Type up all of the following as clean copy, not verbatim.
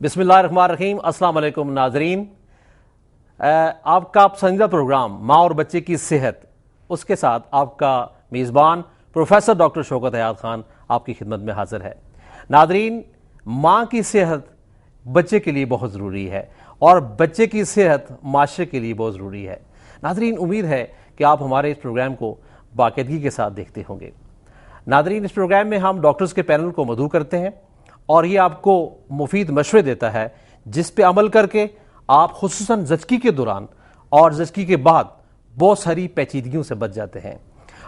बिस्मिल्लाहिर्रहमानिर्रहीम। अस्सलाम वालेकुम नाजरीन, आपका पसंदीदा प्रोग्राम माँ और बच्चे की सेहत, उसके साथ आपका मेज़बान प्रोफेसर डॉक्टर शौकत हयात खान आपकी खिदमत में हाजिर है। नाजरीन, माँ की सेहत बच्चे के लिए बहुत ज़रूरी है और बच्चे की सेहत माशरे के लिए बहुत ज़रूरी है। नाजरीन, उम्मीद है कि आप हमारे इस प्रोग्राम को बाकायदगी के साथ देखते होंगे। नाजरीन, इस प्रोग्राम में हम डॉक्टर्स के पैनल को मदऊ करते हैं और ये आपको मुफीद मशवरे देता है जिस पे अमल करके आप खुसूसन ज़चकी के दौरान और ज़चकी के बाद बहुत सारी पेचीदगियों से बच जाते हैं।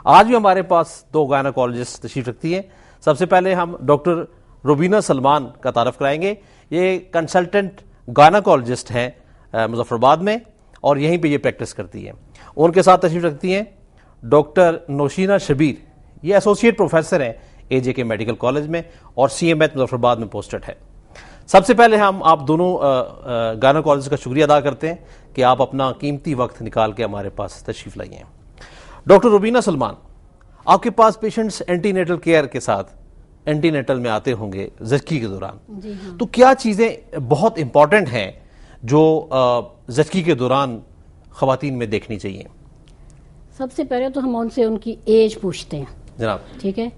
आज भी हमारे पास दो गायनोकोलॉजिस्ट तशरीफ रखती हैं। सबसे पहले हम डॉक्टर रुबीना सलमान का तारफ़ कराएंगे। ये कंसल्टेंट गायनोकोलॉजिस्ट हैं मुजफ्फराबाद में और यहीं पे ये प्रैक्टिस करती हैं। उनके साथ तशरीफ रखती हैं डॉक्टर नौशीना शबीर, ये एसोसिएट प्रोफेसर हैं AJ के मेडिकल कॉलेज में और CMH मुजफ्फराबाद में पोस्टेड है। सबसे पहले हम आप दोनों गायनोकोलॉजिस्ट का शुक्रिया अदा करते हैं कि आप अपना कीमती वक्त निकाल के हमारे पास तशरीफ लाई हैं। डॉक्टर रुबीना सलमान, आपके पास पेशेंट्स एंटीनेटल केयर के साथ एंटीनेटल में आते होंगे ज़चकी के दौरान। तो क्या चीज़ें बहुत इंपॉर्टेंट हैं जो ज़चकी के दौरान ख़वातीन में देखनी चाहिए? सबसे पहले तो हम उनसे उनकी एज पूछते हैं जनाब, ठीक है।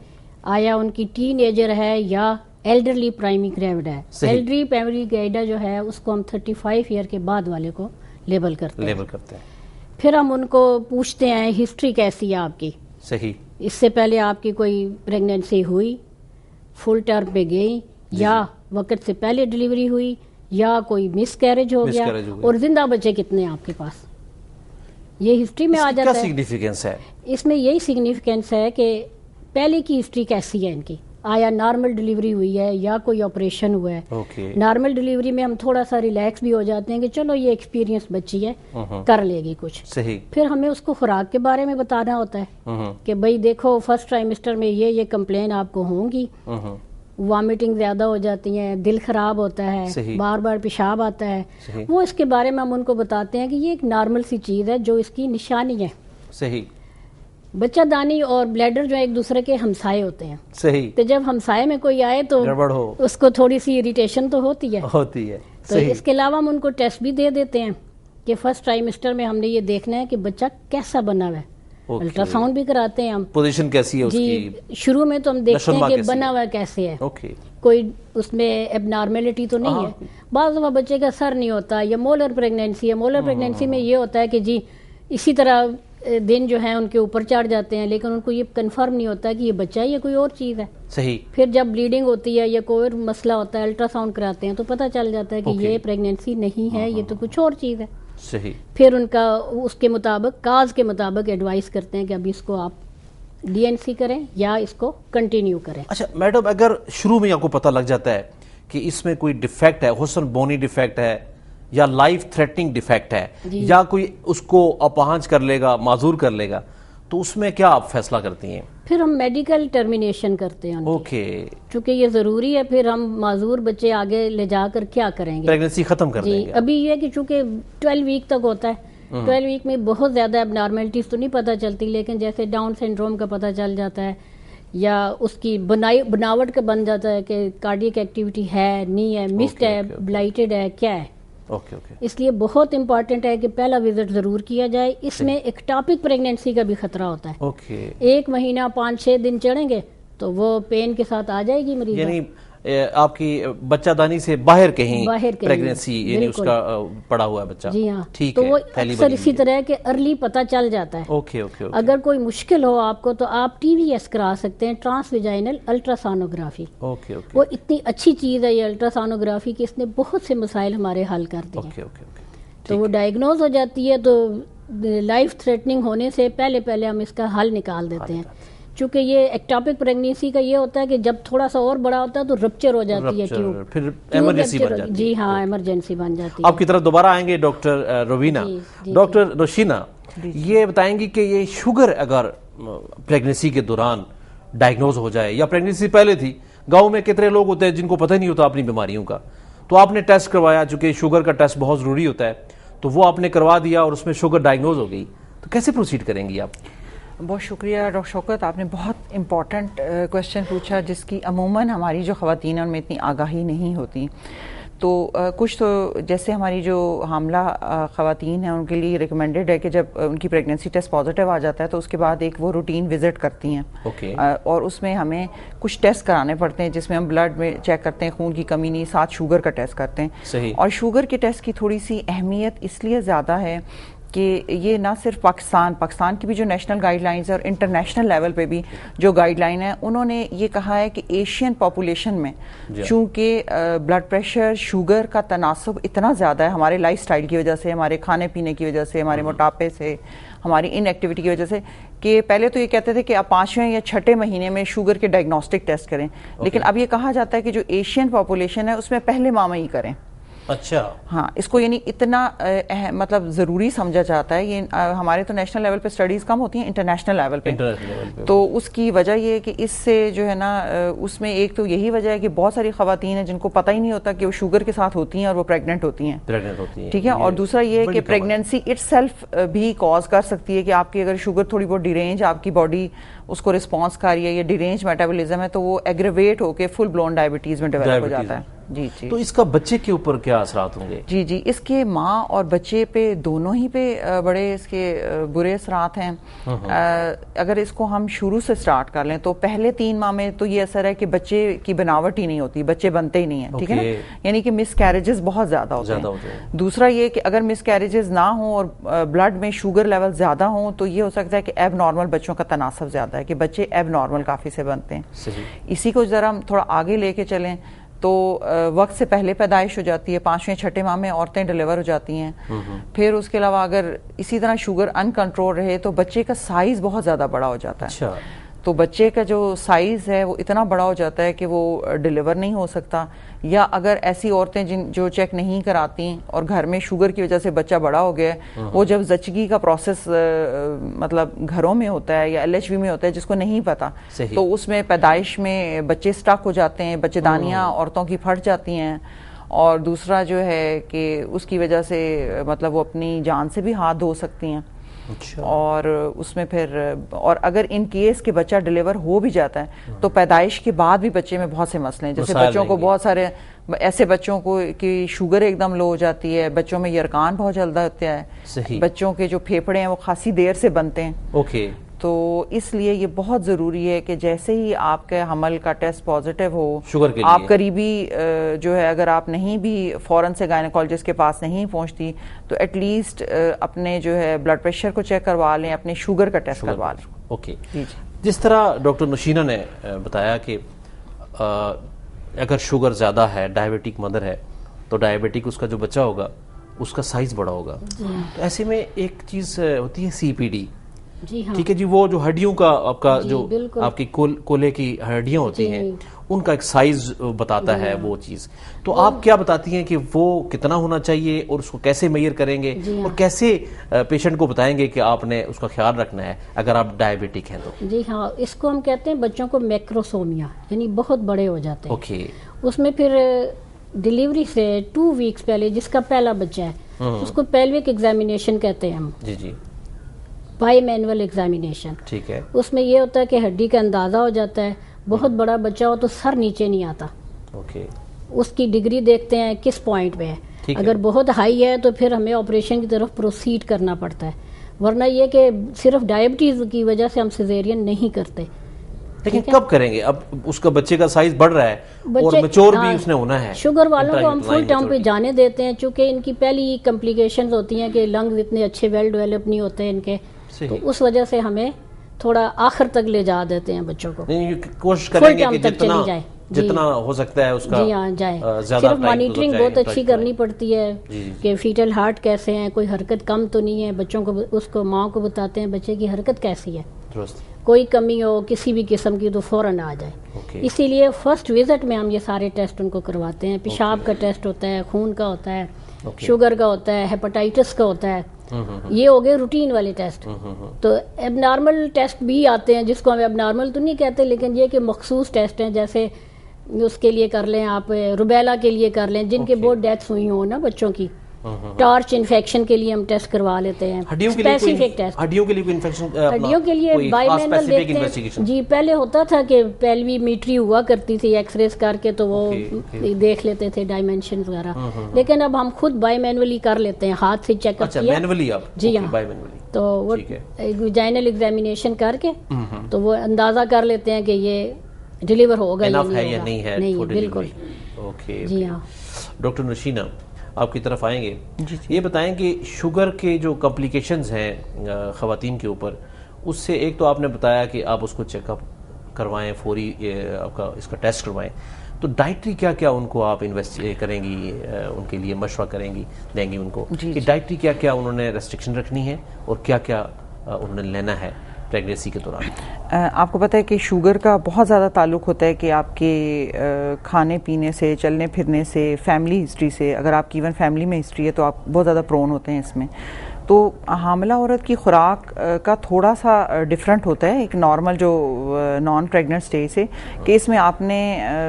आया उनकी टीन एजर है या एल्डरली प्राइमरी ग्रेविड है। एल्डरली प्राइमरी ग्रेविड जो है उसको हम 35 ईयर के बाद वाले को लेबल करते हैं। फिर हम उनको पूछते हैं हिस्ट्री कैसी है आपकी। सही। इससे पहले आपकी कोई प्रेगनेंसी हुई, फुल टर्म पे गई, या वक्त से पहले डिलीवरी हुई, या कोई मिसकैरेज हो गया, और जिंदा बच्चे कितने हैं आपके पास, ये हिस्ट्री में आ जाता है। क्या सिग्निफिकेंस है इसमें? यही सिग्निफिकेंस है कि पहले की हिस्ट्री कैसी है इनकी। आया नॉर्मल डिलीवरी हुई है या कोई ऑपरेशन हुआ है। नॉर्मल डिलीवरी में हम थोड़ा सा रिलैक्स भी हो जाते हैं कि चलो ये एक्सपीरियंस बच्ची है, कर लेगी कुछ। सही। फिर हमें उसको खुराक के बारे में बताना होता है कि भाई देखो फर्स्ट ट्राइमेस्टर में ये कंप्लेन आपको होंगी, वॉमिटिंग ज्यादा हो जाती है, दिल खराब होता है, बार बार पेशाब आता है। वो इसके बारे में हम उनको बताते हैं कि ये एक नॉर्मल सी चीज है जो इसकी निशानी है। सही। बच्चादानी और ब्लैडर जो एक दूसरे के हमसाए होते हैं। सही। तो जब हमसाए में कोई आए तो गड़बड़ हो, उसको थोड़ी सी इरिटेशन तो होती है। तो सही। इसके अलावा हम उनको टेस्ट भी दे देते हैं कि फर्स्ट ट्राइमेस्टर में हमने ये देखना है कि बच्चा कैसा बना हुआ है। अल्ट्रासाउंड भी कराते हैं हम, पोजीशन कैसी है उसकी। जी, शुरू में तो हम देखते हैं कि बना हुआ कैसे है, कोई उसमें एबनॉर्मेलिटी तो नहीं है। बाज़ दफ़ा बच्चे का सर नहीं होता, या मोलर प्रेगनेंसी है। मोलर प्रेगनेंसी में ये होता है कि जी इसी तरह दिन जो है उनके ऊपर चढ़ जाते हैं, लेकिन उनको ये कंफर्म नहीं होता कि ये बच्चा है या कोई और चीज़ है। सही। फिर जब ब्लीडिंग होती है या कोई और मसला होता है, अल्ट्रासाउंड कराते हैं तो पता चल जाता है कि ये प्रेगनेंसी नहीं है, ये तो कुछ और चीज़ है। सही। फिर उनका उसके मुताबिक, काज के मुताबिक एडवाइस करते हैं कि अभी इसको आप DNC करें या इसको कंटिन्यू करें। अच्छा मैडम, अगर शुरू में आपको पता लग जाता है कि इसमें कोई डिफेक्ट है, हुस्न बोनी डिफेक्ट है या लाइफ थ्रेटनिंग डिफेक्ट है, या कोई उसको अपहांज कर लेगा, माजूर कर लेगा, तो उसमें क्या आप फैसला करती हैं? फिर हम मेडिकल टर्मिनेशन करते हैं। चूंकि ये जरूरी है, फिर हम माजूर बच्चे आगे ले जाकर क्या करेंगे, प्रेगनेंसी खत्म कर देंगे। अभी ये कि चूंकि 12 वीक तक होता है, 12 वीक में बहुत ज्यादा एबनॉर्मेलिटीज तो नहीं पता चलती, लेकिन जैसे डाउन सिंड्रोम का पता चल जाता है या उसकी बनावट का बन जाता है कि कार्डियक एक्टिविटी है नहीं है, मिस्ड है, ब्लाइटेड है, क्या है। इसलिए बहुत इंपॉर्टेंट है कि पहला विजिट जरूर किया जाए। इसमें एक्टॉपिक प्रेगनेंसी का भी खतरा होता है। 1 महीना 5-6 दिन चढ़ेंगे तो वो पेन के साथ आ जाएगी मरीज, यानी आपकी बच्चादानी से बाहर कहीं प्रेगनेंसी, यानी उसका पड़ा हुआ है बच्चा। जी हाँ, ठीक तो है, वो अक्सर इसी तरह के अर्ली पता चल जाता है। अगर कोई मुश्किल हो आपको तो आप TVS करा सकते हैं, ट्रांसविजाइनल अल्ट्रासोनोग्राफी। वो इतनी अच्छी चीज है ये अल्ट्रासोनोग्राफी कि इसने बहुत से मसाइल हमारे हल कर दिए। तो वो डायग्नोज हो जाती है, तो लाइफ थ्रेटनिंग होने से पहले पहले हम इसका हल निकाल देते हैं। चूंकि ये एक्टॉपिक प्रेगनेंसी का ये होता है कि जब थोड़ा सा और बड़ा होता है तो रप्चर हो जाती है ट्यूब, फिर इमरजेंसी बन जाती है। जी हाँ, इमरजेंसी बन जाती है। आपकी तरफ दोबारा आएंगे डॉक्टर रुबीना। डॉक्टर नौशीना, ये बताएंगी कि ये शुगर अगर प्रेगनेंसी के दौरान डायग्नोज हो जाए या प्रेगनेंसी पहले थी, गाँव में कितने लोग होते हैं जिनको पता नहीं होता अपनी बीमारियों का, तो आपने टेस्ट करवाया, चूंकि शुगर का टेस्ट बहुत जरूरी होता है, तो वो आपने करवा दिया और उसमें शुगर डायग्नोज हो गई, तो कैसे प्रोसीड करेंगी आप? बहुत शुक्रिया डॉक्टर शौकत, आपने बहुत इम्पॉर्टेंट क्वेश्चन पूछा जिसकी अमूमन हमारी जो ख़वातीन हैं उनमें इतनी आगाही नहीं होती। तो कुछ तो जैसे हमारी जो हामला ख़वातीन हैं उनके लिए रिकमेंडेड है कि जब उनकी प्रेगनेंसी टेस्ट पॉजिटिव आ जाता है तो उसके बाद एक वो रूटीन विजिट करती हैं और उसमें हमें कुछ टेस्ट कराने पड़ते हैं जिसमें हम ब्लड में चेक करते हैं खून की कमी नहीं, साथ शुगर का टेस्ट करते हैं। सही। और शुगर के टेस्ट की थोड़ी सी अहमियत इसलिए ज़्यादा है कि ये ना सिर्फ पाकिस्तान की भी जो नेशनल गाइडलाइंस है और इंटरनेशनल लेवल पे भी जो गाइडलाइन है, उन्होंने ये कहा है कि एशियन पॉपुलेशन में चूंकि ब्लड प्रेशर शुगर का तनासब इतना ज़्यादा है हमारे लाइफस्टाइल की वजह से, हमारे खाने पीने की वजह से, हमारे मोटापे से, हमारी इनएक्टिविटी की वजह से, कि पहले तो ये कहते थे कि आप 5वें या 6ठे महीने में शुगर के डायग्नोस्टिक टेस्ट करें, लेकिन अब ये कहा जाता है कि जो एशियन पॉपुलेशन है उसमें पहले माह में ही करें। अच्छा। हाँ, इसको यानी इतना मतलब ज़रूरी समझा जाता है। ये हमारे तो नेशनल लेवल पे स्टडीज़ कम होती हैं, इंटरनेशनल लेवल पे तो उसकी वजह ये है कि इससे जो है ना उसमें एक तो यही वजह है कि बहुत सारी ख़वातीन हैं जिनको पता ही नहीं होता कि वो शुगर के साथ होती हैं और वो प्रेग्नेंट होती हैं। ठीक है। और दूसरा ये है कि प्रेगनेंसी इटसेल्फ भी कॉज कर सकती है कि आपकी अगर शुगर थोड़ी बहुत डिरेंज, आपकी बॉडी उसको रिस्पॉन्स कर रही है, या डिरेंज मेटाबॉलिज्म है, तो वो एग्रेवेट होकर फुल ब्लोन डायबिटीज़ में डेवलप हो जाता है। जी जी। तो इसका बच्चे के ऊपर क्या असरात होंगे? जी जी, इसके माँ और बच्चे पे दोनों ही पे बड़े इसके बुरे असरात हैं। अगर इसको हम शुरू से स्टार्ट कर लें तो पहले 3 माह में तो ये असर है कि बच्चे की बनावट ही नहीं होती, बच्चे बनते ही नहीं है। ठीक है ना, यानी कि मिस कैरेजेस बहुत ज्यादा होते हैं। दूसरा ये कि अगर मिस कैरेजेस ना हो और ब्लड में शुगर लेवल ज्यादा हो तो ये हो सकता है कि एब नॉर्मल बच्चों का तनासब ज्यादा है, कि बच्चे एब नॉर्मल काफी से बनते हैं। इसी को जरा हम थोड़ा आगे लेके चलें तो वक्त से पहले पैदाइश हो जाती है, 5वें 6ठे माह में औरतें डिलीवर हो जाती हैं। फिर उसके अलावा अगर इसी तरह शुगर अनकंट्रोल रहे तो बच्चे का साइज बहुत ज्यादा बड़ा हो जाता है। अच्छा। तो बच्चे का जो साइज है वो इतना बड़ा हो जाता है कि वो डिलीवर नहीं हो सकता। या अगर ऐसी औरतें जो चेक नहीं कराती और घर में शुगर की वजह से बच्चा बड़ा हो गया, वो जब जचगी का प्रोसेस मतलब घरों में होता है या LHV में होता है जिसको नहीं पता, तो उसमें पैदाइश में बच्चे स्टक हो जाते हैं, बच्चेदानियां औरतों की फट जाती हैं। और दूसरा जो है कि उसकी वजह से मतलब वो अपनी जान से भी हाथ धो सकती हैं। अच्छा। और उसमें फिर और अगर इन केस के बच्चा डिलीवर हो भी जाता है तो पैदाइश के बाद भी बच्चे में बहुत से मसले हैं। जैसे बच्चों को बहुत सारे ऐसे बच्चों को कि शुगर एकदम लो हो जाती है, बच्चों में यरकान बहुत जल्दी होता है, बच्चों के जो फेफड़े हैं वो खासी देर से बनते हैं। ओके। तो इसलिए ये बहुत ज़रूरी है कि जैसे ही आपके हमल का टेस्ट पॉजिटिव हो, शुगर के आप करीबी जो है अगर आप नहीं भी फ़ौरन से गायनेकोलॉजिस्ट के पास नहीं पहुंचती तो एटलीस्ट अपने जो है ब्लड प्रेशर को चेक करवा लें, अपने शुगर का टेस्ट करवा लें। ओके। जिस तरह डॉक्टर नशीना ने बताया कि अगर शुगर ज़्यादा है, डायबिटिक मदर है, तो डायबिटिक उसका जो बच्चा होगा उसका साइज बड़ा होगा। तो ऐसे में एक चीज़ होती है CPD। जी हाँ। ठीक है जी, वो जो हड्डियों का आपका जो आपकी कोले की हड्डियां होती हैं उनका एक साइज बताता है वो चीज। तो आप क्या बताती हैं कि वो कितना होना चाहिए और उसको कैसे मेजर करेंगे और कैसे पेशेंट को बताएंगे कि आपने उसका ख्याल रखना है अगर आप डायबिटिक हैं तो? जी हाँ, इसको हम कहते हैं बच्चों को मैक्रोसोमिया, यानी बहुत बड़े हो जाते हैं। ओके। उसमें फिर डिलीवरी से 2 वीक्स पहले जिसका पहला बच्चा है उसको पेल्विक एग्जामिनेशन कहते हैं हम। जी जी। By manual examination. ठीक है। उसमें ये होता है कि हड्डी का अंदाजा हो जाता है। बहुत बड़ा बच्चा हो तो सर नीचे नहीं आता। ओके। उसकी डिग्री देखते हैं किस पॉइंट पे है। अगर बहुत हाई है तो फिर हमें ऑपरेशन की तरफ प्रोसीड करना पड़ता है, वरना ये कि सिर्फ डायबिटीज की वजह से हम सिजेरियन नहीं करते। लेकिन कब करेंगे? अब उसका बच्चे का साइज बढ़ रहा है और मैच्योर भी उसने होना है। शुगर वालों को हम फुल टर्म पे जाने देते हैं, चूंकि इनकी पहली कॉम्प्लिकेशंस होती हैं कि लंग्स इतने अच्छे वेल डेवलप नहीं होते हैं इनके, तो उस वजह से हमें थोड़ा आखिर तक ले जा देते हैं बच्चों को। कोशिश करेंगे कि जितना हो सकता है उसका जी हाँ जाए। सिर्फ मॉनिटरिंग बहुत अच्छी करनी पड़ती है कि फीटल हार्ट कैसे हैं, कोई हरकत कम तो नहीं है। बच्चों को उसको माँ को बताते हैं बच्चे की हरकत कैसी है, कोई कमी हो किसी भी किस्म की तो फौरन आ जाए। इसीलिए फर्स्ट विजिट में हम ये सारे टेस्ट उनको करवाते हैं। पेशाब का टेस्ट होता है, खून का होता है, शुगर का होता है, हेपेटाइटिस का होता है। ये हो गए रूटीन वाले टेस्ट। तो एबनॉर्मल टेस्ट भी आते हैं जिसको हम एबनॉर्मल तो नहीं कहते, लेकिन ये कि मखसूस टेस्ट हैं। जैसे उसके लिए कर लें आप, रुबेला के लिए कर लें, जिनके बहुत डेथ्स हुई हो ना बच्चों की, टॉर्च इन्फेक्शन के लिए हम टेस्ट करवा लेते हैं, स्पेसिफिक टेस्ट। हड्डियों के लिए कोई इन्फेक्शन, हड्डियों के लिए बायोमेनल देखते हैं जी। पहले होता था कि पेल्वीमीट्री हुआ करती थी एक्सरेस करके, तो वो देख लेते थे डायमेंशन वगैरह, लेकिन अब हम खुद बायोमैनुअली कर लेते हैं, हाथ से चेकअप किया मैनुअली आप जी हाँ, तो वो विजाइनल एग्जामिनेशन करके तो वो अंदाजा कर लेते हैं कि ये डिलीवर होगा या नहीं है। नहीं, बिल्कुल। ओके जी हाँ। डॉक्टर नशीना, आपकी तरफ आएंगे। ये बताएं कि शुगर के जो कॉम्प्लिकेशंस हैं ख़वातीन के ऊपर, उससे एक तो आपने बताया कि आप उसको चेकअप करवाएं, फौरी आपका इसका टेस्ट करवाएं, तो डाइटरी क्या क्या उनको आप इन्वेस्ट करेंगी, उनके लिए मशवरा करेंगी, देंगी उनको कि डाइटरी क्या क्या उन्होंने रेस्ट्रिक्शन रखनी है और क्या क्या उन्होंने लेना है प्रेगनेंसी के दौरान? आपको पता है कि शुगर का बहुत ज़्यादा ताल्लुक होता है कि आपके खाने पीने से, चलने फिरने से, फैमिली हिस्ट्री से। अगर आपकी इवन फैमिली में हिस्ट्री है तो आप बहुत ज़्यादा प्रोन होते हैं इसमें। तो हामिला औरत की खुराक का थोड़ा सा डिफरेंट होता है एक नॉर्मल जो नॉन प्रेग्नेंट स्टेज से, कि इसमें आपने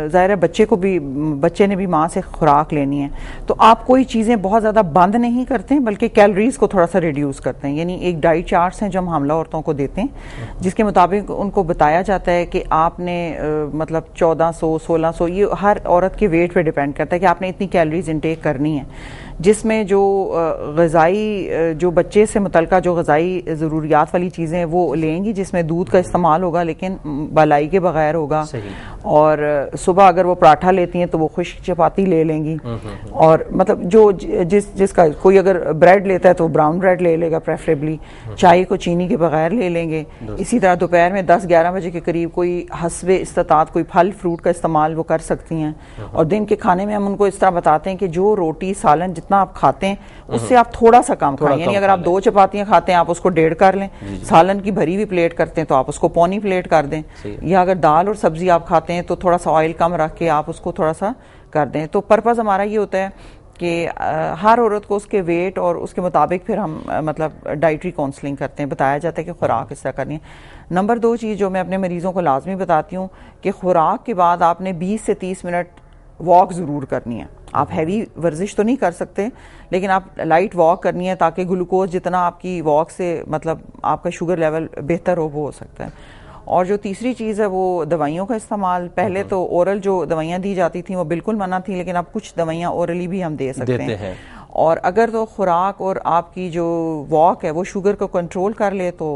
ज़ाहिर है बच्चे ने भी माँ से खुराक लेनी है, तो आप कोई चीज़ें बहुत ज़्यादा बंद नहीं करते हैं, बल्कि कैलोरीज को थोड़ा सा रिड्यूस करते हैं। यानी एक डाइट चार्ट्स हैं जो हम हामिला औरतों को देते हैं, जिसके मुताबिक उनको बताया जाता है कि आपने मतलब 1400 1600, ये हर औरत के वेट पे डिपेंड करता है कि आपने इतनी कैलोरीज इंटेक करनी है, जिसमें जो ग़िज़ाई जो बच्चे से मुतल्लिक़ जो ग़िज़ाई ज़रूरियात वाली चीज़ें हैं वो लेंगी, जिसमें दूध का इस्तेमाल होगा लेकिन बलाई के बगैर होगा। और सुबह अगर वो पराठा लेती हैं तो वो खुश्क चपाती ले लेंगी, और मतलब जो जिसका कोई अगर ब्रेड लेता है तो ब्राउन ब्रेड ले लेगा प्रेफरेबली, चाय को चीनी के बगैर ले लेंगे। इसी तरह दोपहर में 10-11 बजे के करीब कोई हस्बे इस्तात कोई फल फ्रूट का इस्तेमाल वो कर सकती हैं। और दिन के खाने में हम उनको इस तरह बताते हैं कि जो रोटी सालन जितना आप खाते हैं उससे आप थोड़ा सा कम खाएं, यानी अगर आप 2 चपातियां खाते हैं आप उसको 1.5 कर लें, सालन की भरी हुई प्लेट करते हैं तो आप उसको पौनी प्लेट कर दें, या अगर दाल और सब्जी आप खाते हैं तो थोड़ा सा ऑयल कम रख के आप उसको थोड़ा सा कर दें। तो पर्पज़ हमारा ये होता है कि हर औरत को उसके वेट और उसके मुताबिक फिर हम मतलब डाइटरी काउंसलिंग करते हैं, बताया जाता है कि खुराक इस तरह करनी है। नंबर 2 चीज़ जो मैं अपने मरीज़ों को लाजमी बताती हूँ कि खुराक के बाद आपने 20 से 30 मिनट वॉक ज़रूर करनी है। आप हैवी वर्जिश तो नहीं कर सकते, लेकिन आप लाइट वॉक करनी है ताकि ग्लूकोज जितना आपकी वॉक से मतलब आपका शुगर लेवल बेहतर हो सकता है। और जो तीसरी चीज़ है वो दवाइयों का इस्तेमाल। पहले तो ओरल जो दवाइयाँ दी जाती थी वो बिल्कुल मना थी, लेकिन अब कुछ दवाइयाँ ओरली भी हम दे सकते हैं। और अगर तो खुराक और आपकी जो वॉक है वो शुगर को कंट्रोल कर ले तो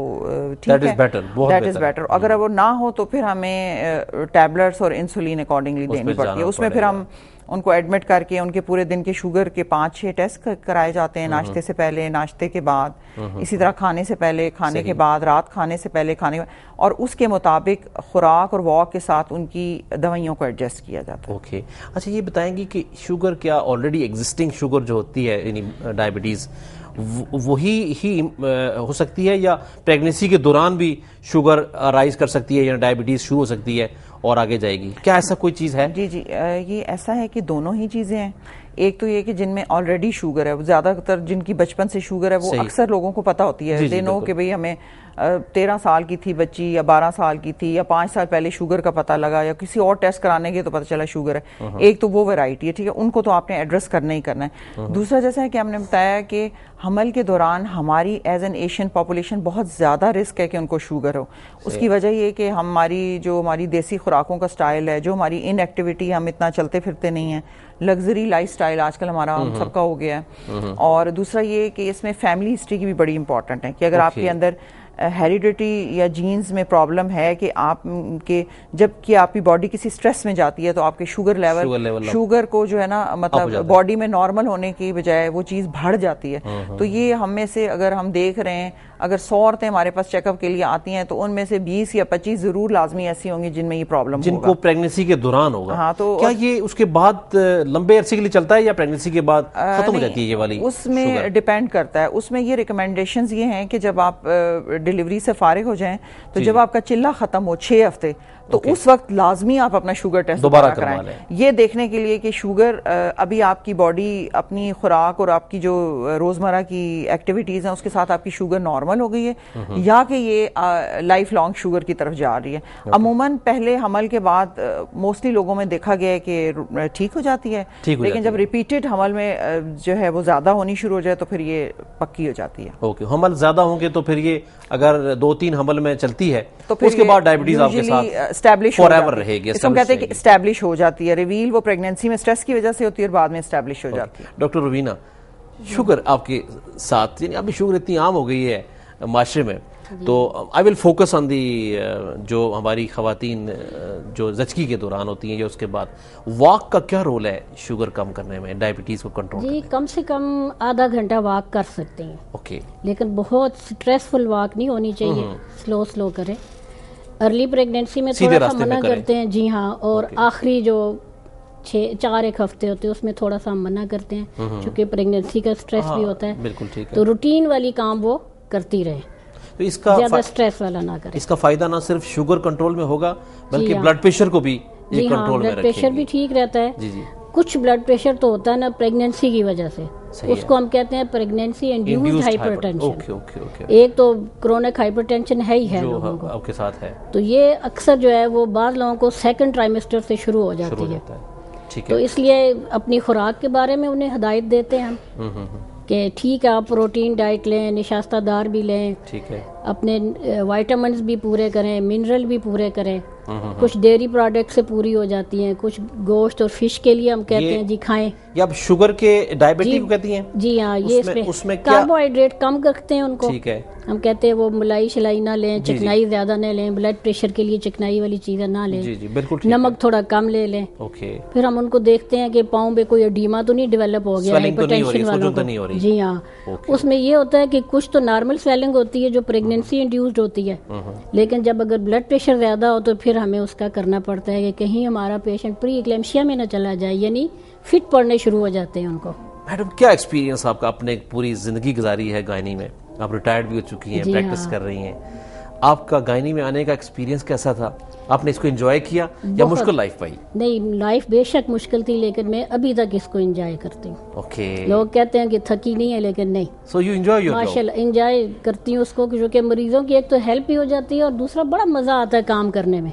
ठीक है, दैट इज़ बेटर। अगर वो ना हो तो फिर हमें टैबलेट्स और इंसुलिन अकॉर्डिंगली देनी पड़ती है। उसमें फिर हम उनको एडमिट करके उनके पूरे दिन के शुगर के 5-6 टेस्ट कराए जाते हैं, नाश्ते से पहले, नाश्ते के बाद, इसी तरह खाने से पहले, खाने के बाद, रात खाने से पहले, खाने के, और उसके मुताबिक खुराक और वॉक के साथ उनकी दवाइयों को एडजस्ट किया जाता है। ओके, अच्छा ये बताएंगे कि शुगर क्या ऑलरेडी एग्जिस्टिंग शुगर जो होती है यानी डायबिटीज़ वही ही हो सकती है, या प्रेगनेंसी के दौरान भी शुगर राइज कर सकती है या डायबिटीज़ शुरू हो सकती है और आगे जाएगी? क्या ऐसा कोई चीज़ है? जी, ये ऐसा है कि दोनों ही चीज़ें हैं। एक तो ये कि जिनमें ऑलरेडी शुगर है, ज़्यादातर जिनकी बचपन से शुगर है वो अक्सर लोगों को पता होती है, दे नो कि भाई हमें 13 साल की थी बच्ची या 12 साल की थी या 5 साल पहले शुगर का पता लगा या किसी और टेस्ट कराने के तो पता चला शुगर है। एक तो वो वैरायटी है, ठीक है, उनको तो आपने एड्रेस करना ही करना है। दूसरा जैसा है कि हमने बताया कि हमल के दौरान हमारी एज एन एशियन पॉपुलेशन बहुत ज़्यादा रिस्क है कि उनको शुगर हो। उसकी वजह ये कि हमारी देसी खुराकों का स्टाइल है, जो हमारी इनएक्टिविटी, हम इतना चलते फिरते नहीं हैं, लग्जरी लाइफ स्टाइल आजकल हमारा सबका हो गया है। और दूसरा ये कि इसमें फैमिली हिस्ट्री की भी बड़ी इंपॉर्टेंट है कि अगर आपके अंदर हेरिडिटी या जीन्स में प्रॉब्लम है कि आपके जबकि आपकी बॉडी किसी स्ट्रेस में जाती है तो आपके शुगर को जो है ना मतलब बॉडी में नॉर्मल होने की बजाय वो चीज़ बढ़ जाती है। तो ये हम में से अगर हम देख रहे हैं, अगर 100 औरतें हमारे पास चेकअप के लिए आती हैं तो उनमें से 20 या 25 जरूर लाजमी ऐसी होंगी जिनमें ये प्रॉब्लम जिनको प्रेगनेंसी के दौरान होगा। हाँ, तो क्या ये उसके बाद लंबे अरसे के लिए चलता है या प्रेगनेंसी के बाद खत्म हो जाती है ये वाली? उसमें डिपेंड करता है। उसमें ये रिकमेंडेशंस ये हैं कि जब आप डिलीवरी से फारिग हो जाएं तो जब आपका चिल्ला खत्म हो 6 हफ्ते, तो उस वक्त लाजमी आप अपना शुगर टेस्ट दोबारा कराएं, ये देखने के लिए कि शुगर अभी आपकी बॉडी अपनी खुराक और आपकी जो रोजमर्रा की एक्टिविटीज हैं उसके साथ आपकी शुगर नॉर्मल हो गई है या कि ये लाइफ लॉन्ग शुगर की तरफ जा रही है। अमूमन पहले हमल के बाद मोस्टली लोगों में देखा गया है कि ठीक हो जाती है, लेकिन जब रिपीटेड हमल में जो है वो ज्यादा होनी शुरू हो जाए तो फिर ये पक्की हो जाती है। ओके, हमल ज्यादा होंगे तो फिर ये अगर 2-3 हमल में चलती है तो फिर उसके बाद डायबिटीज आपके साथ एस्टैब्लिश फॉरएवर रहेगी। इसको कहते हैं कि एस्टैब्लिश हो जाती है। रिवील वो प्रेगनेंसी में स्ट्रेस की वजह से होती है और बाद में एस्टैब्लिश हो जाती है। डॉक्टर रुबीना, शुगर आपके साथ, यानी अभी शुगर इतनी आम हो गई है माशरे में, तो I will focus on the जो हमारी खवातीन जो जचकी के दौरान होती हैं या उसके बाद, वॉक का क्या रोल है शुगर कम करने में, डायबिटीज को कंट्रोल जी? कम से कम आधा घंटा वॉक कर सकते हैं। ओके, लेकिन बहुत स्ट्रेसफुल वॉक नहीं होनी चाहिए, स्लो करें। अर्ली प्रेगनेंसी में थोड़ा सा मना करते हैं, जी हाँ, और आखिरी जो 4-1 हफ्ते होते हैं उसमें थोड़ा सा मना करते हैं, क्योंकि प्रेगनेंसी का स्ट्रेस भी होता है। बिल्कुल ठीक है। तो रूटीन वाली काम वो करती रहे, तो इसका ज्यादा स्ट्रेस वाला ना करें। इसका फायदा ना सिर्फ शुगर कंट्रोल में होगा बल्कि ब्लड प्रेशर को भी कंट्रोल में रखेंगे। ब्लड प्रेशर भी ठीक रहता है। जी जी। कुछ ब्लड प्रेशर तो होता है ना प्रेगनेंसी की वजह से, उसको हम कहते हैं pregnancy induced hypertension. Okay okay okay. एक तो क्रोनिक हाइपरटेंशन है ही है लोगों को, आपके साथ है। तो ये अक्सर जो है वो बाद लोगों को सेकंड ट्राइमेस्टर से शुरू हो जाती है। ठीक है। तो इसलिए अपनी खुराक के बारे में उन्हें हिदायत देते हैं हम कि ठीक है आप प्रोटीन डाइट लें, निशास्तादार भी लें, ठीक है, अपने विटामिन्स भी पूरे करें, मिनरल भी पूरे करें। कुछ डेयरी प्रोडक्ट से पूरी हो जाती हैं, कुछ गोश्त और फिश के लिए हम कहते हैं जी खाएं। ये आप शुगर के डायबिटीज को कहती हैं? जी हाँ, ये इसमें कार्बोहाइड्रेट कम रखते हैं उनको। ठीक है। हम कहते हैं वो मलाई शलाई ना लें, चिकनाई ज्यादा ना लें, ब्लड प्रेशर के लिए चिकनाई वाली चीजें ना लें। जी जी, बिल्कुल। नमक थोड़ा कम ले लें। ओके। फिर हम उनको देखते हैं कि पाँव में कोई एडीमा तो नहीं डेवलप हो गया हाइपरटेंशन वालों को। जी हाँ, उसमें ये होता है कि कुछ तो नॉर्मल स्वेलिंग होती है जो प्रेगनेंसी इंड्यूस्ड होती है, लेकिन जब अगर ब्लड प्रेशर ज्यादा हो तो फिर हमें उसका करना पड़ता है कि कहीं हमारा पेशेंट प्री एक्लेम्शिया में न चला जाए, यानी फिट पड़ने शुरू हो जाते हैं उनको। मैडम, क्या एक्सपीरियंस आपका? आपने पूरी जिंदगी गुजारी है गायनी में, आप रिटायर्ड भी हो चुकी हैं, प्रैक्टिस कर रही हैं, आपका गायनी में आने का एक्सपीरियंस कैसा था? आपने इसको एंजॉय किया या मुश्किल लाइफ पाई? नहीं, लाइफ बेशक मुश्किल थी, लेकिन मैं अभी तक इसको एंजॉय करती हूँ। ओके। लोग कहते हैं कि थकी नहीं है, लेकिन नहीं। So you enjoy your job? माशाल्लाह एंजॉय करती हूँ उसको, क्योंकि मरीजों की एक तो हेल्प भी हो जाती है और दूसरा बड़ा मजा आता है काम करने में।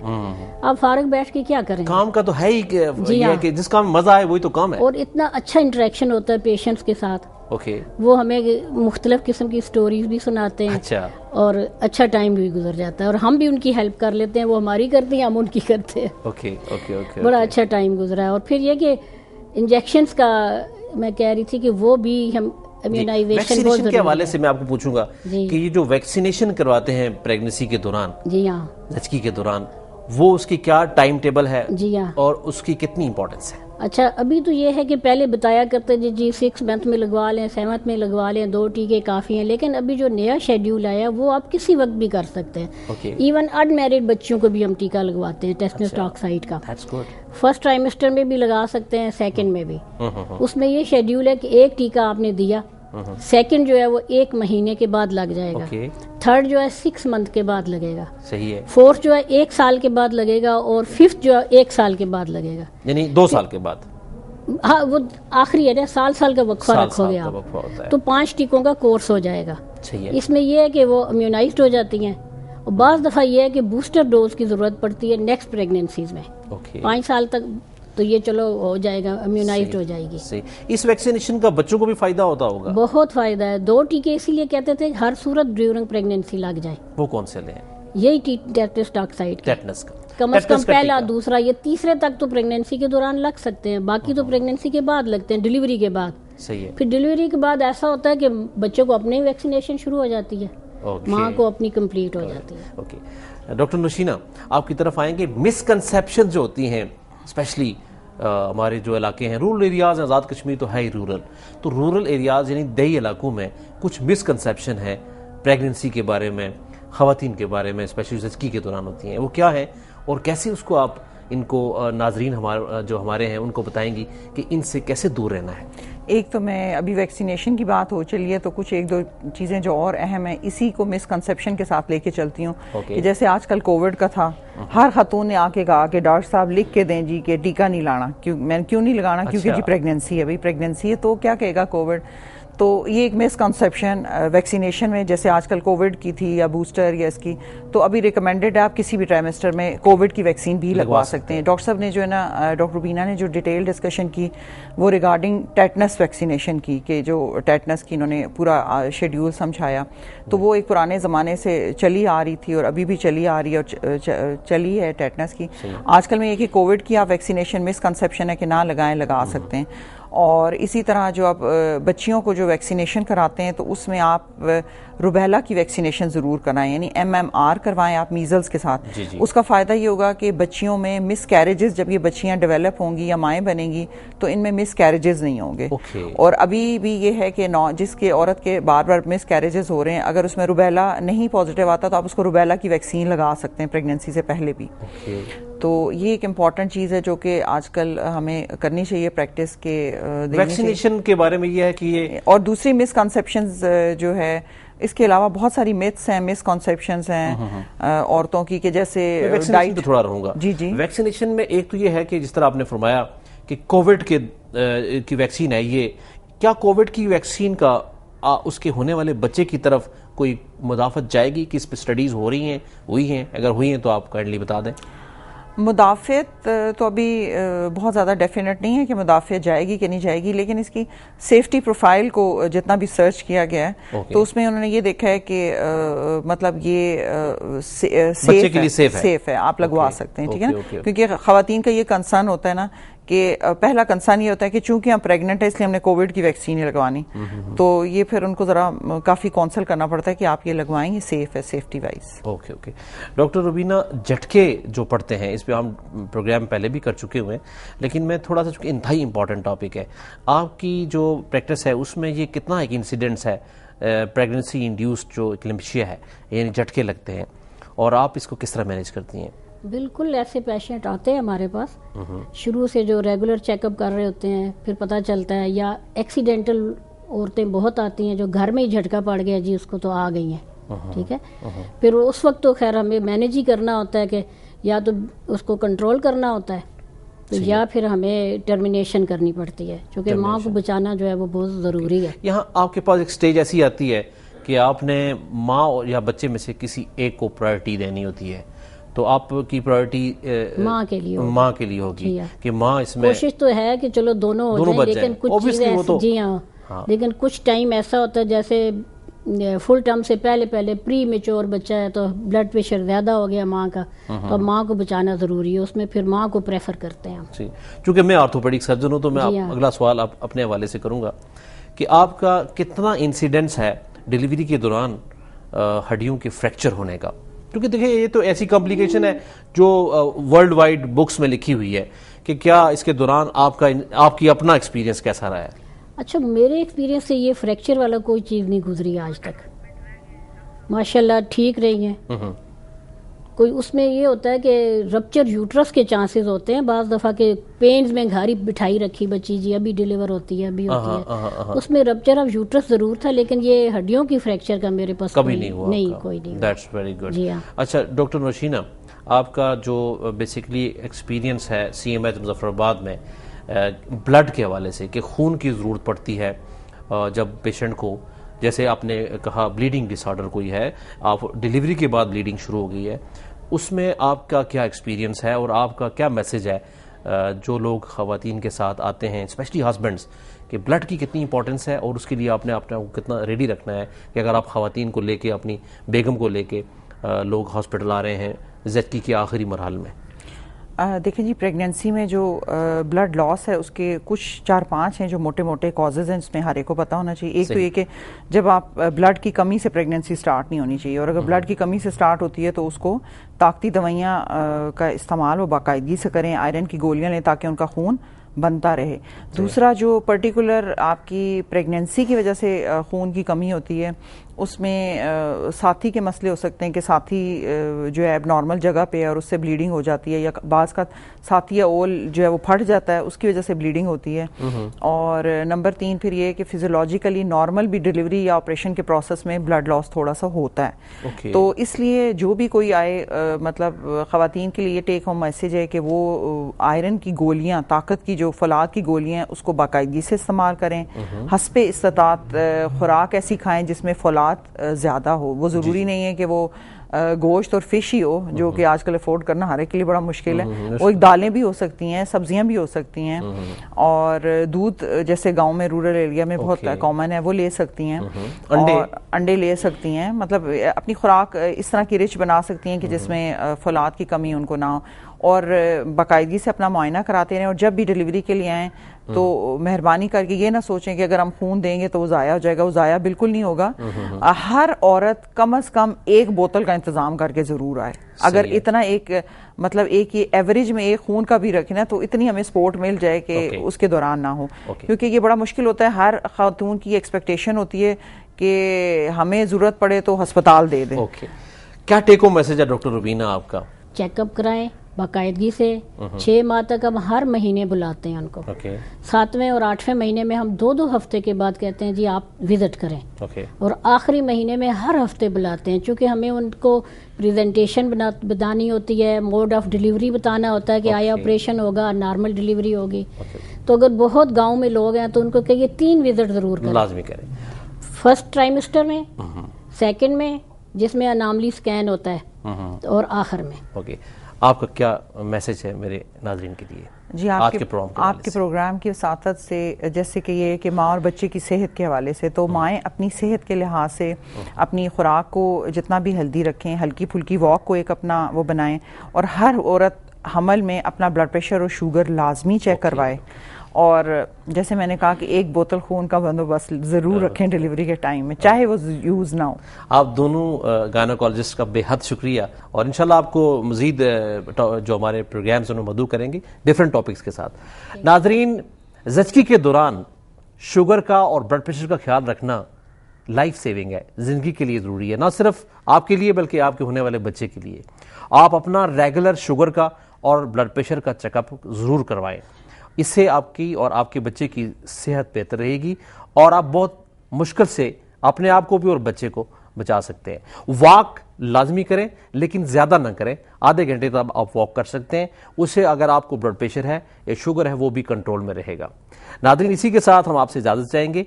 आप फारग बैठ के क्या करें? काम का तो है ही कि जिस काम में मजा आए वही तो काम है, और इतना अच्छा इंटरेक्शन होता है पेशेंट्स के साथ। ओके। वो हमें मुख्तलिफ किस्म की स्टोरीज भी सुनाते हैं। अच्छा। और अच्छा टाइम भी गुजर जाता है और हम भी उनकी हेल्प कर लेते हैं, वो हमारी करती हैं, हम उनकी करते हैं। Okay okay okay. बड़ा अच्छा टाइम गुजरा है। और फिर ये कि इंजेक्शंस का मैं कह रही थी कि वो भी हम वैक्सीनेशन के हवाले से मैं आपको पूछूंगा कि ये जो वैक्सीनेशन करवाते हैं प्रेगनेंसी के दौरान, जी हाँ, जचकी के दौरान, वो उसकी क्या टाइम टेबल है? जी हाँ। और उसकी कितनी इंपॉर्टेंस है? अच्छा, अभी तो ये है कि पहले बताया करते जी 6 मंथ में लगवा लें, 7 में लगवा लें, 2 टीके काफ़ी हैं, लेकिन अभी जो नया शेड्यूल आया वो आप किसी वक्त भी कर सकते हैं। इवन अनमैरिड बच्चों को भी हम टीका लगवाते हैं टेटनस टॉक्साइड का। फर्स्ट ट्राइमेस्टर में भी लगा सकते हैं, सेकंड में भी। उसमें ये शेड्यूल है कि एक टीका आपने दिया, सेकंड जो है वो 1 महीने के बाद लग जाएगा, थर्ड जो है 6 मंथ के बाद लगेगा, सही है, फोर्थ जो है 1 साल के बाद लगेगा, और फिफ्थ जो है 1 साल के बाद लगेगा, यानी 2 साल के बाद। हाँ, वो आखिरी है ना, साल का वक्फा रखोगे आप, तो 5 टीकों का कोर्स हो जाएगा। इसमें यह है कि वो इम्यूनाइज्ड हो जाती हैं, और बाज़ दफ़ा ये है कि बूस्टर डोज की ज़रूरत पड़ती है नेक्स्ट प्रेगनेंसीज में। 5 साल तक तो ये चलो हो जाएगा, इम्यूनाइज्ड हो जाएगी। सही। इस वैक्सीनेशन का बच्चों को भी फायदा होता होगा? बहुत फायदा है। 2 टीके इसीलिए कहते थे हर सूरत ड्यूरिंग प्रेगनेंसी लग जाए। वो कौन से लें? यही टेटनस टॉक्साइड, टेटनस का कम से कम पहला, दूसरा, ये तीसरे तक तो प्रेगनेंसी के दौरान लग सकते हैं, बाकी तो प्रेगनेंसी के बाद लगते हैं, डिलीवरी के बाद। सही है। फिर डिलीवरी के बाद ऐसा होता है कि बच्चों को अपनी वैक्सीनेशन शुरू हो जाती है, माँ को अपनी कंप्लीट हो जाती है। ओके। डॉक्टर नौशीना, आपकी तरफ आएंगे। मिसकंसेप्शन जो होती हैं, स्पेशली हमारे जो इलाके हैं, रूरल एरियाज, आज़ाद कश्मीर तो है ही रूरल, तो रूरल एरियाज यानी दही इलाकों में कुछ मिसकंसेप्शन है प्रेगनेंसी के बारे में, ख़वातीन के बारे में, स्पेशली जचकी के दौरान होती हैं, वो क्या है और कैसे उसको आप इनको नाजरीन जो हमारे हैं उनको बताएंगी कि इनसे कैसे दूर रहना है? एक तो मैं अभी वैक्सीनेशन की बात हो चली है तो कुछ एक दो चीज़ें जो और अहम है इसी को मिसकंसेप्शन के साथ लेके चलती हूँ कि जैसे आजकल कोविड का था, हर खातून ने आके कहा कि डॉक्टर साहब लिख के दें जी कि टीका नहीं लाना, मैंने क्यों नहीं लगाना, क्योंकि जी प्रेगनेंसी है, भाई प्रेगनेंसी है तो क्या कहेगा कोविड। तो ये एक मिसकंसेप्शन वैक्सीनेशन में, जैसे आजकल कोविड की थी या बूस्टर या इसकी, तो अभी रिकमेंडेड है आप किसी भी ट्राइमेस्टर में कोविड की वैक्सीन भी लगवा सकते हैं। डॉक्टर साहब ने जो है ना, डॉक्टर रुबीना ने जो डिटेल डिस्कशन की वो रिगार्डिंग टेटनस वैक्सीनेशन की, कि जो टेटनस की इन्होंने पूरा शेड्यूल समझाया, तो वो एक पुराने ज़माने से चली आ रही थी और अभी भी चली आ रही है और चली है टेटनस की। आजकल में ये कि कोविड की आप वैक्सीनेशन मिसकंसेप्शन है कि ना लगाएं, लगा सकते हैं। और इसी तरह जो आप बच्चियों को जो वैक्सीनेशन कराते हैं तो उसमें आप रुबेला की वैक्सीनेशन ज़रूर कराएं, यानी MMR करवाएं आप मीज़ल्स के साथ। जी। उसका फ़ायदा ये होगा कि बच्चियों में मिस कैरेजेस, जब ये बच्चियां डेवलप होंगी या माएँ बनेंगी तो इनमें मिस कैरेजेस नहीं होंगे। और अभी भी ये है कि जिसके औरत के बार बार मिस कैरेजेस हो रहे हैं, अगर उसमें रुबेला नहीं पॉजिटिव आता तो आप उसको रुबेला की वैक्सीन लगा सकते हैं प्रेगनेंसी से पहले भी। तो ये एक इम्पॉर्टेंट चीज़ है जो कि आजकल हमें करनी चाहिए प्रैक्टिस के वैक्सीनेशन के बारे में ये है कि ये, और दूसरी मिसकंसेप्शंस जो है, इसके अलावा बहुत सारी मिथ्स हैं, मिसकंसेप्शंस हैं औरतों की, कि जैसे डाइट पे थोड़ा रहूंगा। जी। वैक्सीनेशन में एक तो ये है कि जिस तरह आपने फरमाया कि कोविड की वैक्सीन है, ये क्या कोविड की वैक्सीन का उसके होने वाले बच्चे की तरफ कोई मुदाफत जाएगी कि इस पर स्टडीज हो रही हैं, हुई हैं? अगर हुई हैं तो आप काइंडली बता दें। मुदाफ़ियत तो अभी बहुत ज़्यादा डेफिनेट नहीं है कि मुदाफ़ियत जाएगी कि नहीं जाएगी, लेकिन इसकी सेफ्टी प्रोफाइल को जितना भी सर्च किया गया है तो उसमें उन्होंने ये देखा है कि मतलब ये सेफ है, आप लगवा सकते हैं, ठीक है ना। क्योंकि ख़वातीन का ये कंसर्न होता है ना कि पहला कंसर्न ये होता है कि चूंकि हम प्रेग्नेंट है इसलिए हमने कोविड की वैक्सीन ही लगवानी, तो ये फिर उनको ज़रा काफ़ी काउंसल करना पड़ता है कि आप ये लगवाएं, ये सेफ है safety wise. Okay. Doctor Rubina, झटके जो पड़ते हैं इस पर हम प्रोग्राम पहले भी कर चुके हुए हैं, लेकिन मैं थोड़ा सा, चूंकि इंतहाई इंपॉर्टेंट टॉपिक है, आपकी जो प्रैक्टिस है उसमें ये कितना एक इंसिडेंट्स है प्रेगनेंसी इंड्यूस्ड जो क्लिम्शिया है, यानी झटके लगते हैं, और आप इसको किस तरह मैनेज करती हैं? बिल्कुल, ऐसे पेशेंट आते हैं हमारे पास शुरू से जो रेगुलर चेकअप कर रहे होते हैं, फिर पता चलता है, या एक्सीडेंटल औरतें बहुत आती हैं जो घर में ही झटका पड़ गया जी उसको तो आ गई हैं, ठीक है। फिर उस वक्त तो खैर हमें मैनेज ही करना होता है कि या तो उसको कंट्रोल करना होता है तो या फिर हमें टर्मिनेशन करनी पड़ती है, क्योंकि माँ को बचाना जो है वो बहुत ज़रूरी है। यहाँ आपके पास एक स्टेज ऐसी आती है कि आपने माँ या बच्चे में से किसी एक को प्रायोरिटी देनी होती है, तो आपकी प्रायोरिटी माँ के लिए होगी कि माँ इसमें, कोशिश तो है कि चलो दोनों हो जाएं, लेकिन कुछ चीजें जी हाँ, लेकिन कुछ टाइम ऐसा होता है जैसे फुल टर्म से पहले प्री मेच्योर बच्चा है तो ब्लड प्रेशर ज्यादा हो गया माँ का, तो माँ को बचाना जरूरी है, उसमें फिर माँ को प्रेफर करते हैं हम। चूंकि मैं ऑर्थोपेडिक सर्जन हूँ तो मैं अगला सवाल अपने हवाले से करूंगा कि आपका कितना इंसिडेंस है डिलीवरी के दौरान हड्डियों के फ्रैक्चर होने का? क्योंकि देखिए ये तो ऐसी कॉम्प्लिकेशन है जो वर्ल्ड वाइड बुक्स में लिखी हुई है, कि क्या इसके दौरान आपकी अपना एक्सपीरियंस कैसा रहा है? अच्छा, मेरे एक्सपीरियंस से ये फ्रैक्चर वाला कोई चीज़ नहीं गुजरी आज तक, माशाल्लाह ठीक रही है। कोई उसमें ये होता है कि रप्चर यूट्रस के चांसेस होते हैं, बाज़ दफ़ा के पेन्स में घारी बिठाई रखी बच्ची जी अभी डिलीवर होती है, अभी होती है, उसमें रप्चर ऑफ यूट्रस जरूर था, लेकिन ये हड्डियों की फ्रैक्चर का मेरे पास कभी नहीं हुआ। कोई नहीं। That's very good. जी हाँ। अच्छा डॉक्टर नौशीना, आपका जो बेसिकली एक्सपीरियंस है CMH मुजफ्फराबाद में ब्लड के हवाले से, कि खून की ज़रूरत पड़ती है जब पेशेंट को, जैसे आपने कहा ब्लीडिंग डिसऑर्डर कोई है, आप डिलीवरी के बाद ब्लीडिंग शुरू हो गई है, उसमें आपका क्या एक्सपीरियंस है और आपका क्या मैसेज है जो लोग ख़वातीन के साथ आते हैं, स्पेशली हस्बैंड्स, कि ब्लड की कितनी इंपॉर्टेंस है और उसके लिए आपने अपने को कितना रेडी रखना है कि अगर आप ख़वातीन को लेके, अपनी बेगम को लेके लोग हॉस्पिटल आ रहे हैं ज़िंदगी के आखिरी मरहल में? देखिए जी, प्रेगनेंसी में जो ब्लड लॉस है उसके कुछ 4-5 हैं जो मोटे मोटे कॉजेज़ हैं, जिसमें हर एक को पता होना चाहिए। एक तो ये कि जब आप ब्लड की कमी से प्रेगनेंसी स्टार्ट नहीं होनी चाहिए, और अगर ब्लड की कमी से स्टार्ट होती है तो उसको ताकती दवाइयाँ का इस्तेमाल वो बाकायदगी से करें, आयरन की गोलियाँ लें ताकि उनका खून बनता रहे। दूसरा, जो पर्टिकुलर आपकी प्रेगनेंसी की वजह से खून की कमी होती है, उसमें साथी के मसले हो सकते हैं कि साथी जो है नॉर्मल जगह पे है और उससे ब्लीडिंग हो जाती है, या बाज़ का साथी या ओल जो है वो फट जाता है, उसकी वजह से ब्लीडिंग होती है। और नंबर 3 फिर ये कि फिजियोलॉजिकली नॉर्मल भी डिलीवरी या ऑपरेशन के प्रोसेस में ब्लड लॉस थोड़ा सा होता है। तो इसलिए जो भी कोई आए, मतलब ख़वातीन के लिए टेक होम मैसेज है कि वो आयरन की गोलियाँ, ताकत की जो फौलाद की गोलियाँ हैं उसको बाकायदगी से इस्तेमाल करें। हस्बे इस्तात खुराक ऐसी खाएं जिसमें फौलाद ज्यादा हो। वो जरूरी नहीं है कि वो गोश्त और फिश ही हो, जो कि आजकल अफोर्ड करना हर एक के लिए बड़ा मुश्किल है। वो एक दालें भी हो सकती हैं, सब्जियां भी हो सकती हैं, और दूध जैसे गांव में रूरल एरिया में बहुत कॉमन है वो ले सकती हैं। अंडे ले सकती हैं, मतलब अपनी खुराक इस तरह की रिच बना सकती हैं कि जिसमें फौलाद की कमी उनको ना हो। और बाकायदगी से अपना मुआयना कराते रहें। और जब भी डिलीवरी के लिए आएँ तो मेहरबानी करके ये ना सोचें कि अगर हम खून देंगे तो वो ज़ाया हो जाएगा। वो ज़ाया बिल्कुल नहीं होगा। हर औरत कम से कम 1 बोतल का इंतजाम करके जरूर आए। अगर इतना एक मतलब एक ये एवरेज में एक खून का भी रखें ना, तो इतनी हमें सपोर्ट मिल जाए कि उसके दौरान ना हो। क्योंकि ये बड़ा मुश्किल होता है। हर खातून की एक्सपेक्टेशन होती है कि हमें जरूरत पड़े तो अस्पताल दे दें। क्या टेक होम मैसेज है डॉक्टर रुबीना आपका? चेकअप कराएं बाकायदगी से। 6 माह तक हम हर महीने बुलाते हैं उनको। 7वें और 8वें महीने में हम 2-2 हफ्ते के बाद कहते हैं जी आप विजिट करें। और आखिरी महीने में हर हफ्ते बुलाते हैं, क्योंकि हमें उनको प्रेजेंटेशन बतानी होती है, मोड ऑफ डिलीवरी बताना होता है कि आया ऑपरेशन होगा, नॉर्मल डिलीवरी होगी। तो अगर बहुत गाँव में लोग हैं तो उनको कहिए 3 विजिट जरूर करें, लाजमी करें। फर्स्ट ट्राइमेस्टर में, सेकेंड में जिसमें अनामली स्कैन होता है, और आखिर में। आपका क्या मैसेज है मेरे नाज़रीन के लिए? जी, आपके प्रोग्राम की वसातत से, जैसे कि ये कि माँ और बच्चे की सेहत के हवाले से, तो माएँ अपनी सेहत के लिहाज से अपनी खुराक को जितना भी हेल्दी रखें, हल्की फुल्की वॉक को एक अपना वो बनाएं, और हर औरत हमल में अपना ब्लड प्रेशर और शुगर लाजमी चेक करवाए। और जैसे मैंने कहा कि 1 बोतल खून का बंदोबस्त जरूर रखें डिलीवरी के टाइम में, चाहे वो यूज ना हो। आप दोनों गायनोकोलॉजिस्ट का बेहद शुक्रिया, और इंशाल्लाह आपको मजीद जो हमारे प्रोग्राम्स उन्हें मदू करेंगे डिफरेंट टॉपिक्स के साथ। नाजरीन, ज़चगी के दौरान शुगर का और ब्लड प्रेशर का ख्याल रखना लाइफ सेविंग है, जिंदगी के लिए ज़रूरी है, ना सिर्फ आपके लिए बल्कि आपके होने वाले बच्चे के लिए। आप अपना रेगुलर शुगर का और ब्लड प्रेशर का चेकअप ज़रूर करवाएं। इससे आपकी और आपके बच्चे की सेहत बेहतर रहेगी, और आप बहुत मुश्किल से अपने आप को भी और बच्चे को बचा सकते हैं। वॉक लाजमी करें, लेकिन ज़्यादा ना करें। आधे घंटे तक आप वॉक कर सकते हैं। उससे अगर आपको ब्लड प्रेशर है या शुगर है वो भी कंट्रोल में रहेगा। नाज़रीन, इसी के साथ हम आपसे इजाज़त चाहेंगे।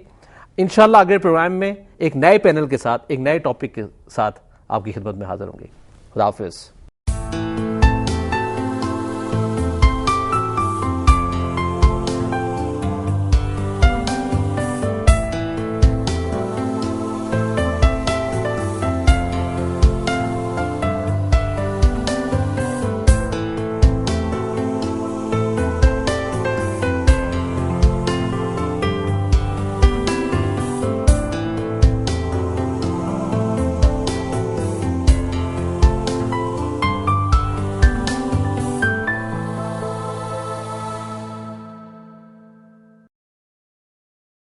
इंशाल्लाह अगले प्रोग्राम में एक नए पैनल के साथ, एक नए टॉपिक के साथ आपकी खिदमत में हाजिर होंगे। खुदा हाफिज़।